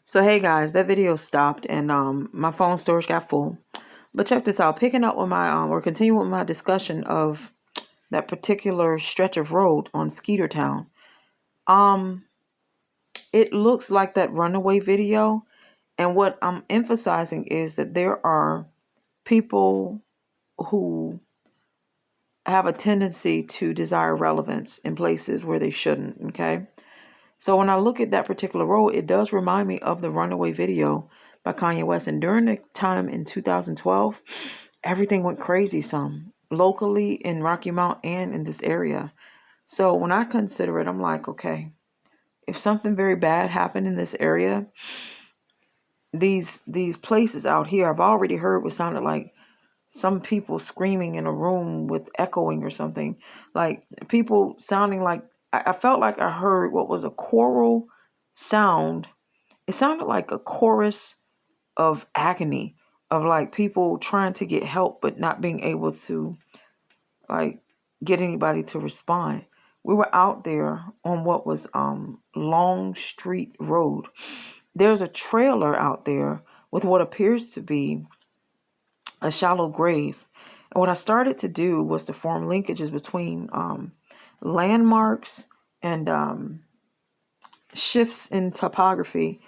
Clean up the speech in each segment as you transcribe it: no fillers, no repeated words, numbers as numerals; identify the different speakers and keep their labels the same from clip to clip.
Speaker 1: So hey guys, that video stopped and my phone storage got full. But check this out, picking up with my or continuing with my discussion of that particular stretch of road on Skeeter Town. Um it looks like that runaway video, and what I'm emphasizing is that there are people who have a tendency to desire relevance in places where they shouldn't, okay? So when I look at that particular road, it does remind me of the Runaway video by Kanye West. And during the time in 2012, everything went crazy some locally in Rocky Mount and in this area. So when I consider it, I'm like, okay, if something very bad happened in this area, these places out here, I've already heard what sounded like some people screaming in a room with echoing or something, like people sounding like I felt like I heard what was a choral sound. It sounded like a chorus of agony, of like people trying to get help but not being able to like get anybody to respond. We were out there on what was Long Street Road. There's a trailer out there with what appears to be a shallow grave. And what I started to do was to form linkages between landmarks and shifts in topography.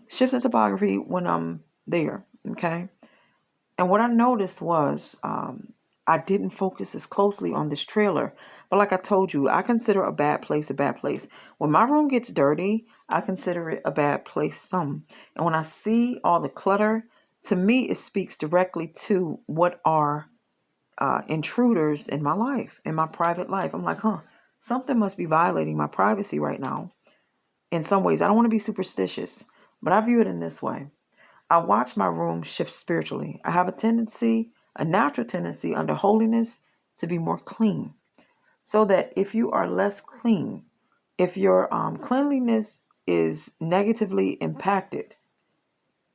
Speaker 1: Shifts in topography when I'm there, okay? And what I noticed was I didn't focus as closely on this trailer. But like I told you, I consider a bad place a bad place. When my room gets dirty, I consider it a bad place some. And when I see all the clutter, to me, it speaks directly to what are intruders in my life, in my private life. I'm like, something must be violating my privacy right now. In some ways, I don't want to be superstitious, but I view it in this way. I watch my room shift spiritually. I have a natural tendency under holiness to be more clean. So that if you are less clean, if your cleanliness is negatively impacted,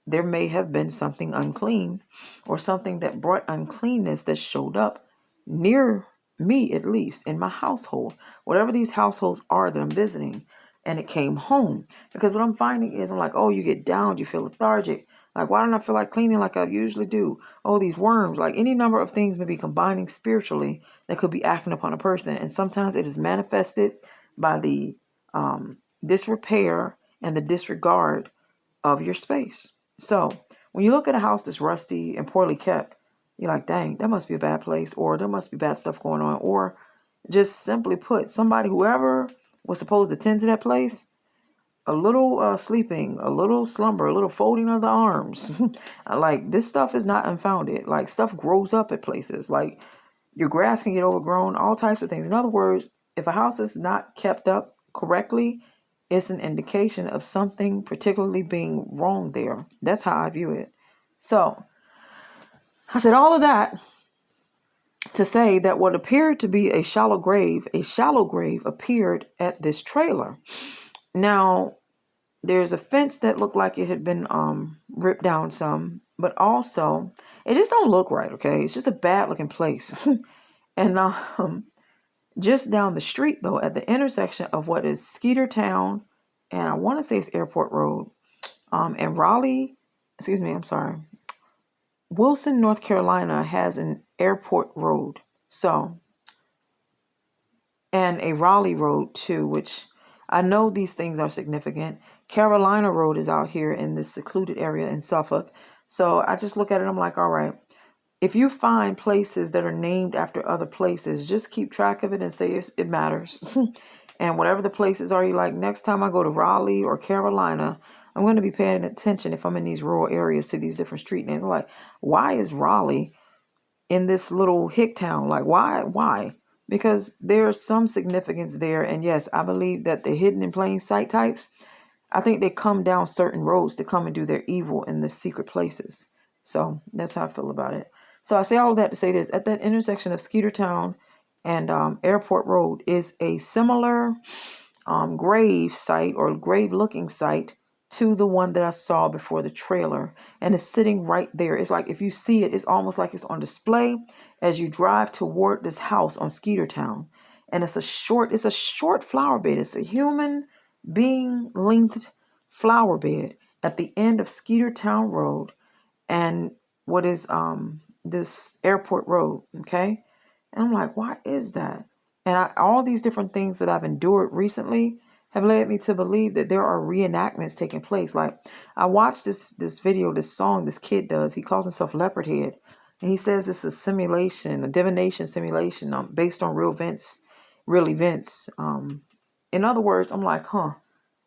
Speaker 1: there may have been something unclean or something that brought uncleanness that showed up near me, at least in my household, whatever these households are that I'm visiting. And it came home because what I'm finding is I'm like, oh, you get down, you feel lethargic. Like, why don't I feel like cleaning like I usually do? Oh, these worms, like any number of things may be combining spiritually that could be acting upon a person. And sometimes it is manifested by the disrepair and the disregard of your space. So when you look at a house that's rusty and poorly kept, you're like, dang, that must be a bad place, or there must be bad stuff going on, or just simply put, somebody, whoever was supposed to tend to that place, a little sleeping, a little slumber, a little folding of the arms. Like, this stuff is not unfounded. Like, stuff grows up at places. Like, your grass can get overgrown, all types of things. In other words, if a house is not kept up correctly, it's an indication of something particularly being wrong there. That's how I view it. So I said all of that to say that what appeared to be a shallow grave appeared at this trailer. Now, there's a fence that looked like it had been ripped down some, but also it just don't look right, okay? It's just a bad looking place. And just down the street, though, at the intersection of what is Skeeter Town and I want to say it's Airport Road, and Raleigh, excuse me, I'm sorry, Wilson, North Carolina has an airport road. So, and a Raleigh road too, which I know these things are significant. Carolina Road is out here in this secluded area in Suffolk. So I just look at it, I'm like, all right, if you find places that are named after other places, just keep track of it and say it matters. And whatever the places are, you like, next time I go to Raleigh or Carolina, I'm going to be paying attention if I'm in these rural areas to these different street names. I'm like, why is Raleigh in this little hick town? Like, why? Why? Because there's some significance there. And yes, I believe that the hidden in plain sight types, I think they come down certain roads to come and do their evil in the secret places. So that's how I feel about it. So I say all of that to say this. At that intersection of Skeeter Town and Airport Road is a similar grave site or grave looking site to the one that I saw before the trailer. And it's sitting right there. It's like, if you see it, it's almost like it's on display as you drive toward this house on Skeeter Town. And it's a short flower bed. It's a human being length flower bed. at the end of Skeetertown Road and what is this Airport Road, okay? And I'm like, why is that? And all these different things that I've endured recently have led me to believe that there are reenactments taking place. Like I watched this video, this song this kid does. He calls himself Leopardhead, and he says it's a simulation, a divination simulation, based on real events. In other words, I'm like, huh,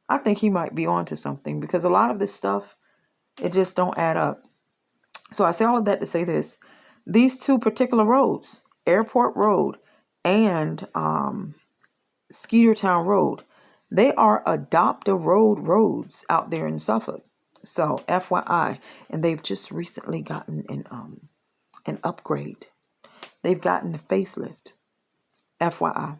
Speaker 1: I think he might be onto something because a lot of this stuff, it just don't add up. So I say all of that to say this. These two particular roads, Airport Road and Skeetertown Road, they are adopt-a-road roads out there in Suffolk. So FYI, and they've just recently gotten an upgrade. They've gotten a facelift. FYI.